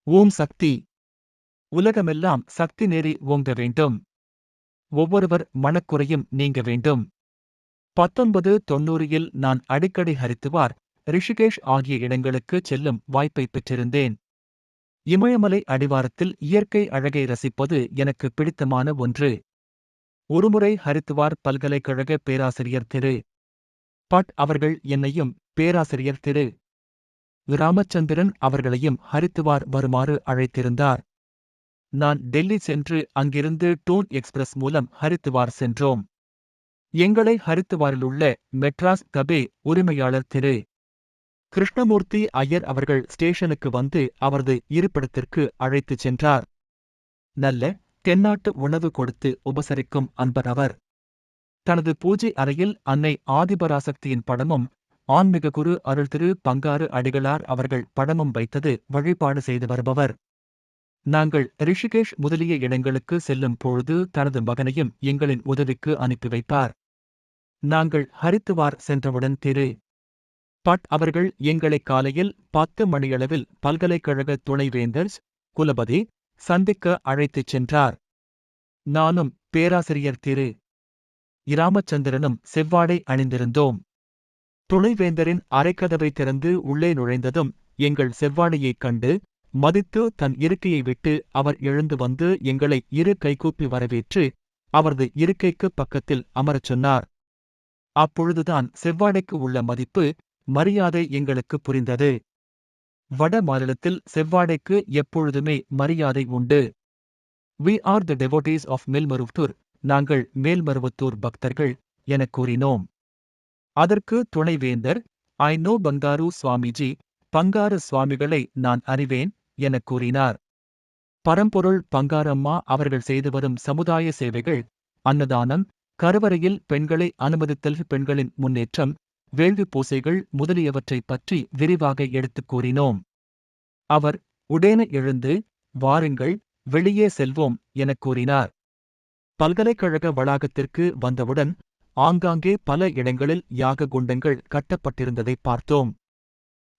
ஓம் சக்தி. உலகமெல்லாம் சக்தி நெறி ஓங்க வேண்டும். ஒவ்வொருவர் மனக்குறையும் நீங்க வேண்டும். 1990 நான் அடிக்கடி ஹரித்துவார், ரிஷிகேஷ் ஆகிய இடங்களுக்கு செல்லும் வாய்ப்பை பெற்றிருந்தேன். இமயமலை அடிவாரத்தில் இயற்கை அழகை ரசிப்பது எனக்கு பிடித்தமான ஒன்று. ஒருமுறை ஹரித்துவார் பல்கலைக்கழக பேராசிரியர் திரு. பட் அவர்கள் என்னையும் பேராசிரியர் திரு. ராமச்சந்திரன் அவர்களையும் ஹரித்துவார் வருமாறு அழைத்திருந்தார். நான் டெல்லி சென்று அங்கிருந்து டூன் எக்ஸ்பிரஸ் மூலம் ஹரித்துவார் சென்றோம். எங்களை ஹரித்துவாரிலுள்ள மெட்ராஸ் கபே உரிமையாளர் திரு. கிருஷ்ணமூர்த்தி ஐயர் அவர்கள் ஸ்டேஷனுக்கு வந்து அவரது இருப்பிடத்திற்கு அழைத்துச் சென்றார். நல்ல தென்னாட்டு உணவு கொடுத்து உபசரிக்கும் அன்பர் அவர். தனது பூஜை அறையில் அன்னை ஆதிபராசக்தியின் படமும் ஆன்மிக குரு அருள் திரு பங்காரு அடிகளார் அவர்கள் படமும் வைத்தது வழிபாடு செய்து வருபவர். நாங்கள் ரிஷிகேஷ் முதலிய இடங்களுக்கு செல்லும் பொழுது தனது மகனையும் எங்களின் உதவிக்கு அனுப்பி வைப்பார். நாங்கள் ஹரித்துவார் சென்றவுடன் திரு. பட் அவர்கள் எங்களை காலையில் 10 மணியளவில் பல்கலைக்கழக துணைவேந்தர் குலபதி சந்திக்க அழைத்துச் சென்றார். நானும் பேராசிரியர் திரு. இராமச்சந்திரனும் செவ்வாடை அணிந்திருந்தோம். துணைவேந்தரின் அறைக்கதவை திறந்து உள்ளே நுழைந்ததும் எங்கள் செவ்வாடையைக் கண்டு மதித்து தன் இருக்கையை விட்டு அவர் எழுந்து வந்து எங்களை இரு கைகூப்பி வரவேற்று அவரது இருக்கைக்குப் பக்கத்தில் அமரச் சொன்னார். அப்பொழுதுதான் செவ்வாடைக்கு உள்ள மதிப்பு, மரியாதை எங்களுக்கு புரிந்தது. வட மாநிலத்தில் செவ்வாடைக்கு எப்பொழுதுமே மரியாதை உண்டு. We are the devotees of Melmaruvathur, நாங்கள் மேல்மருவத்தூர் பக்தர்கள் எனக் கூறினோம். அதற்கு துணைவேந்தர், ஐ நோ பங்காரு சுவாமிஜி, பங்காரு சுவாமிகளை நான் அறிவேன் எனக் கூறினார். பரம்பொருள் பங்காரம்மா அவர்கள் செய்து வரும் சமுதாய சேவைகள், அன்னதானம், கருவறையில் பெண்களை அனுமதித்தல், பெண்களின் முன்னேற்றம், வேள்வி பூசைகள் முதலியவற்றைப் பற்றி விரிவாக எடுத்துக் கூறினோம். அவர் உடேன எழுந்து, வாருங்கள், வெளியே செல்வோம் எனக் கூறினார். பல்கலைக்கழக வளாகத்திற்கு வந்தவுடன் ஆங்காங்கே பல இடங்களில் யாக குண்டங்கள் கட்டப்பட்டிருந்ததைப் பார்த்தோம்.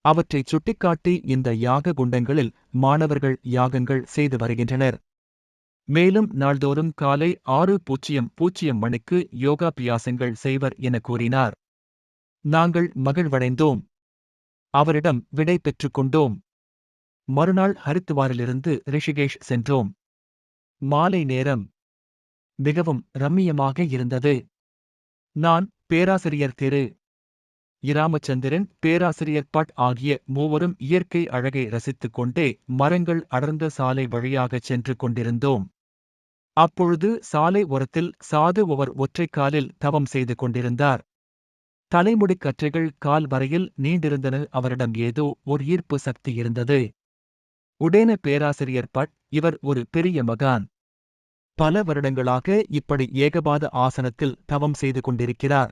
அவற்றைச் சுட்டிக்காட்டி இந்த யாக குண்டங்களில் மாணவர்கள் யாகங்கள் செய்து வருகின்றனர். மேலும் நாள்தோறும் காலை 6:00 மணிக்கு யோகாபியாசங்கள் செய்வர் என கூறினார். நாங்கள் மகிழ்வடைந்தோம். அவரிடம் விடை பெற்றுக் கொண்டோம். மறுநாள் ஹரித்துவாரிலிருந்து ரிஷிகேஷ் சென்றோம். மாலை நேரம் மிகவும் ரம்மியமாக இருந்தது. நான், பேராசிரியர் திரு. இராமச்சந்திரன், பேராசிரியர் பட் ஆகிய மூவரும் இயற்கை அழகை ரசித்துக் கொண்டே மரங்கள் அடர்ந்த சாலை வழியாகச் சென்று கொண்டிருந்தோம். அப்பொழுது சாலை ஓரத்தில் சாது ஒருவர் ஒற்றைக் காலில் தவம் செய்து கொண்டிருந்தார். தலைமுடிக் கற்றைகள் கால் வரையில் நீண்டிருந்தன. அவரிடம் ஏதோ ஒரு ஈர்ப்பு சக்தி இருந்தது. உடேன பேராசிரியர் பட், இவர் ஒரு பெரிய மகான். பல வருடங்களாக இப்படி ஏகபாத ஆசனத்தில் தவம் செய்து கொண்டிருக்கிறார்.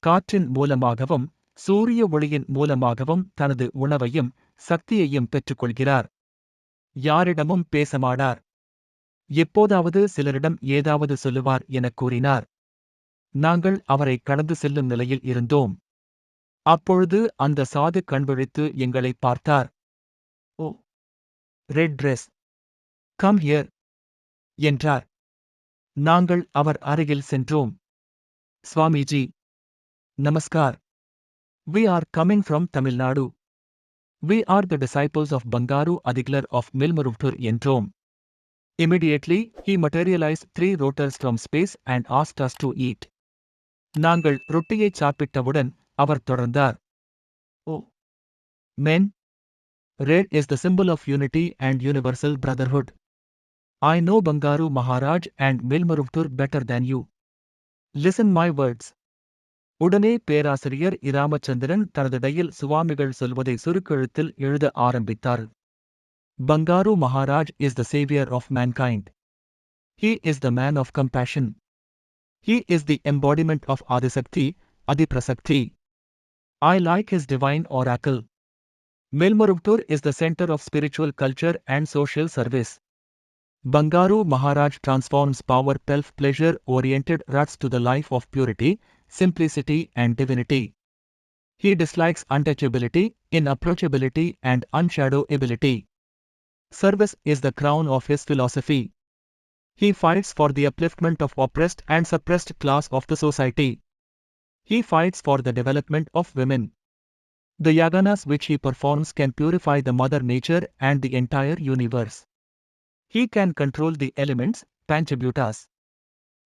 காற்றின் மூலமாகவும் சூரிய ஒளியின் மூலமாகவும் தனது உணவையும் சக்தியையும் பெற்றுக்கொள்கிறார். யாரிடமும் பேசமாட்டார். எப்போதாவது சிலரிடம் ஏதாவது சொல்லுவார் எனக் கூறினார். நாங்கள் அவரை கடந்து செல்லும் நிலையில் இருந்தோம். அப்பொழுது அந்த சாது கண்விழித்து எங்களை பார்த்தார். ஓ, ரெட் ட்ரெஸ், கம் ஹியர் என்றார். நாங்கள் அவர் அருகில் சென்றோம். சுவாமிஜி, நமஸ்கார். We are coming from Tamil Nadu. We are the disciples of Bangaru Adigalar of Melmaruvtur என்றோம். Immediately, he materialized 3 rotors from space and asked us to eat. நாங்கள் ரொட்டியைச் சாப்பிட்டவுடன் அவர் தொடர்ந்தார். ஓ, men, red is the symbol of unity and universal brotherhood. I know Bangaru Maharaj and Melmaruvtur better than you. Listen my words. உடனே பேராசிரியர் இராமச்சந்திரன் தனதிடையில் சுவாமிகள் சொல்வதை சுருக்கெழுத்தில் எழுத ஆரம்பித்தார். Bangaru Maharaj is the savior of mankind. He is the man of compassion. He is the embodiment of Adisakti, Adiprasakti. I like his divine oracle. Melmaruvtur is the center of spiritual culture and social service. Bangaru Maharaj transforms power, pelf, pleasure-oriented ruts to the life of purity, simplicity and divinity. He dislikes untouchability, inapproachability and unshadowability. Service is the crown of his philosophy. He fights for the upliftment of oppressed and suppressed class of the society. He fights for the development of women. The yaganas which he performs can purify the mother nature and the entire universe. He can control the elements, Panchabhutas.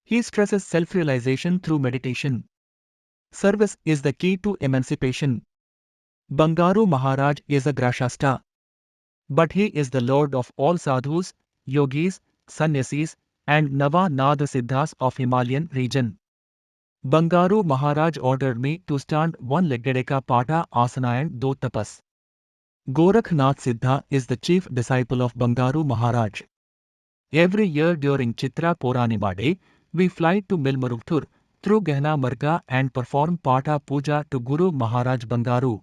He stresses self-realization through meditation. Service is the key to emancipation. Bangaru Maharaj is a Grashasta. But he is the lord of all sadhus, yogis, sannyasis, and Nava Nada Siddhas of Himalayan region. Bangaru Maharaj ordered me to stand one-legged Eka Pata Asana and do tapas. Gorakhnath Siddha is the chief disciple of Bangaru Maharaj. Every year during Chitra Purnima Day, we fly to Milmaruttur through Gehna Marga and perform Pata Puja to Guru Maharaj Bangaru.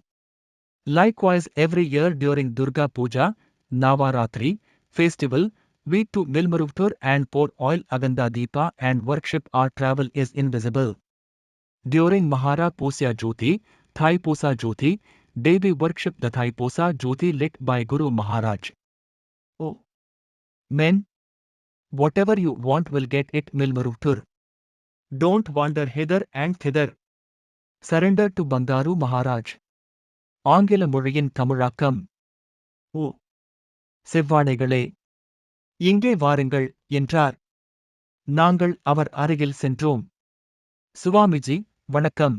Likewise, every year during Durga Puja, Navaratri, festival, we to Milmaruttur and pour oil Aganda Deepa and worship. Our travel is invisible. During Mahara Pusya Jyoti, Thai Pusa Jyoti, day we worship the Thai Pusa Jyoti lit by Guru Maharaj. Oh! Men! Whatever you want will get it Milmaruttur. Don't wander hither and thither. Surrender to Bangaru Maharaj. ஆங்கில மொழியின் தமிழாக்கம். ஓ! செவ்வாடைகளே! இங்கே வாருங்கள், என்றார். நாங்கள் அவர் அருகில் சென்றோம். சுவாமிஜி, வணக்கம்.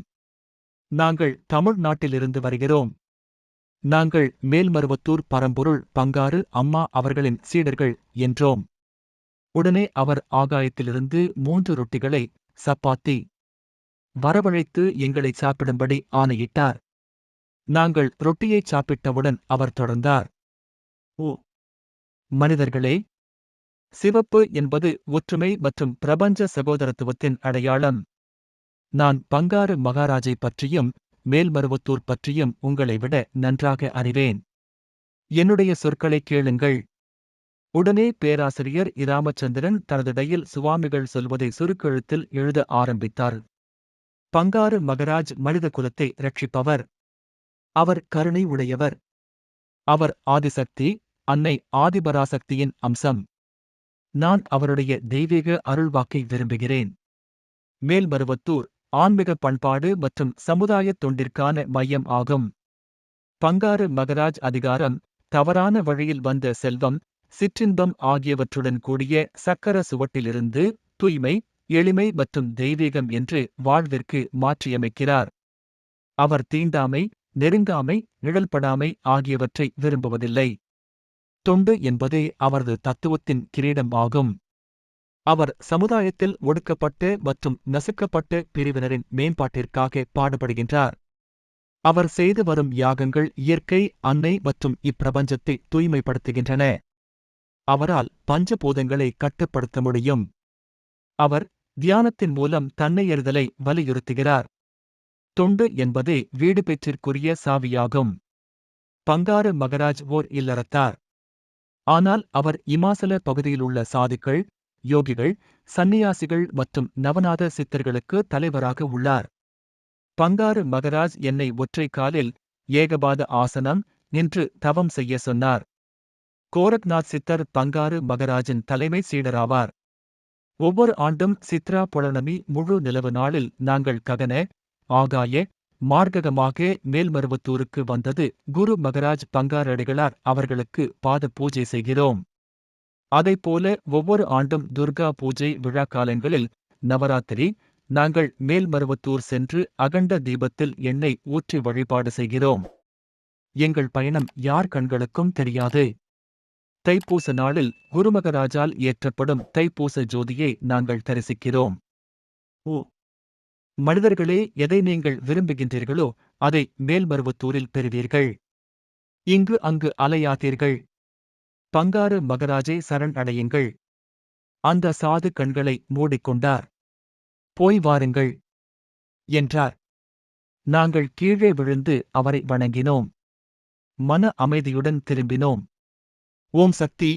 நாங்கள் தமிழ்நாட்டிலிருந்து வருகிறோம். நாங்கள் மேல்மருவத்தூர் பரம்பொருள் பங்காரு அம்மா அவர்களின் சீடர்கள், என்றோம். உடனே அவர் ஆகாயத்திலிருந்து 3 ரொட்டிகளை, சப்பாத்தி வரவழைத்து எங்களை சாப்பிடும்படி ஆணையிட்டார். நாங்கள் ரொட்டியைச் சாப்பிட்டவுடன் அவர் தொடர்ந்தார். ஓ! மனிதர்களே! சிவப்பு என்பது ஒற்றுமை மற்றும் பிரபஞ்ச சகோதரத்துவத்தின் அடையாளம். நான் பங்காரு மகாராஜை பற்றியும் மேல்மருவத்தூர் பற்றியும் உங்களை விட நன்றாக அறிவேன். என்னுடைய சொற்களைக் கேளுங்கள். உடனே பேராசிரியர் இராமச்சந்திரன் தனதிடையில் சுவாமிகள் சொல்வதை சுருக்கெழுத்தில் எழுத ஆரம்பித்தார். பங்காரு மகராஜ் மனித குலத்தை ரட்சிப்பவர். அவர் கருணை உடையவர். அவர் ஆதிசக்தி, அன்னை ஆதிபராசக்தியின் அம்சம். நான் அவருடைய தெய்வீக அருள்வாக்கை விரும்புகிறேன். மேல்மருவத்தூர் ஆன்மீக பண்பாடு மற்றும் சமுதாயத் தொண்டிற்கான மையம் ஆகும். பங்காரு மகராஜ் அதிகாரம், தவறான வழியில் வந்த செல்வம், சிற்றின்பம் ஆகியவற்றுடன் கூடிய சக்கர சுவட்டிலிருந்து தூய்மை, எளிமை மற்றும் தெய்வீகம் என்று வாழ்விற்கு மாற்றியமைக்கிறார். அவர் தீண்டாமை, நெருங்காமை, நிழல்படாமை ஆகியவற்றை விரும்புவதில்லை. தொண்டு என்பதே அவரது தத்துவத்தின் கிரீடம் ஆகும். அவர் சமுதாயத்தில் ஒடுக்கப்பட்ட மற்றும் நசுக்கப்பட்ட பிரிவினரின் மேம்பாட்டிற்காக பாடுபடுகின்றார். அவர் செய்து வரும் யாகங்கள் இயற்கை, அன்னை மற்றும் இப்பிரபஞ்சத்தை தூய்மைப்படுத்துகின்றன. அவரால் பஞ்சபூதங்களை கட்டுப்படுத்த முடியும். அவர் தியானத்தின் மூலம் தன்னையறிதலை வலியுறுத்துகிறார். தொண்டு என்பதே வீடு பெற்றிற்குரிய சாவியாகும். பங்காரு மகராஜ் ஓர் இல்லறத்தார். ஆனால் அவர் இமாசல பகுதியிலுள்ள சாதுக்கள், யோகிகள், சந்நியாசிகள் மற்றும் நவநாத சித்தர்களுக்கு தலைவராக உள்ளார். பங்காரு மகராஜ் என்னை ஒற்றை காலில், ஏகபாத ஆசனம், நின்று தவம் செய்ய சொன்னார். கோரக்நாத் சித்தர் பங்காரு மகராஜின் தலைமை சீடராவார். ஒவ்வொரு ஆண்டும் சித்ரா பௌர்ணமி முழு நிலவு நாளில் நாங்கள் ககன, ஆகாய மார்க்கமாக மேல்மருவத்தூருக்கு வந்தது குரு மகராஜ் பங்காரடிகளார் அவர்களுக்கு பாத பூஜை செய்கிறோம். அதைப்போல ஒவ்வொரு ஆண்டும் துர்கா பூஜை விழா காலங்களில், நவராத்திரி, நாங்கள் மேல்மருவத்தூர் சென்று அகண்ட தீபத்தில் எண்ணெய் ஊற்றி வழிபாடு செய்கிறோம். எங்கள் பயணம் யார் கண்களுக்கும் தெரியாது. தைப்பூச நாளில் குருமகராஜால் ஏற்றப்படும் தைப்பூச ஜோதியை நாங்கள் தரிசிக்கிறோம். ஓ! மனிதர்களே, எதை நீங்கள் விரும்புகின்றீர்களோ அதை மேல்மருவத்தூரில் பெறுவீர்கள். இங்கு அங்கு அலையாதீர்கள். பங்காரு மகராஜை சரண் அடையுங்கள். அந்த சாது கண்களை மூடிக்கொண்டார். போய் வாருங்கள், என்றார். நாங்கள் கீழே விழுந்து அவரை வணங்கினோம். மன அமைதியுடன் திரும்பினோம். ஓம் சக்தி!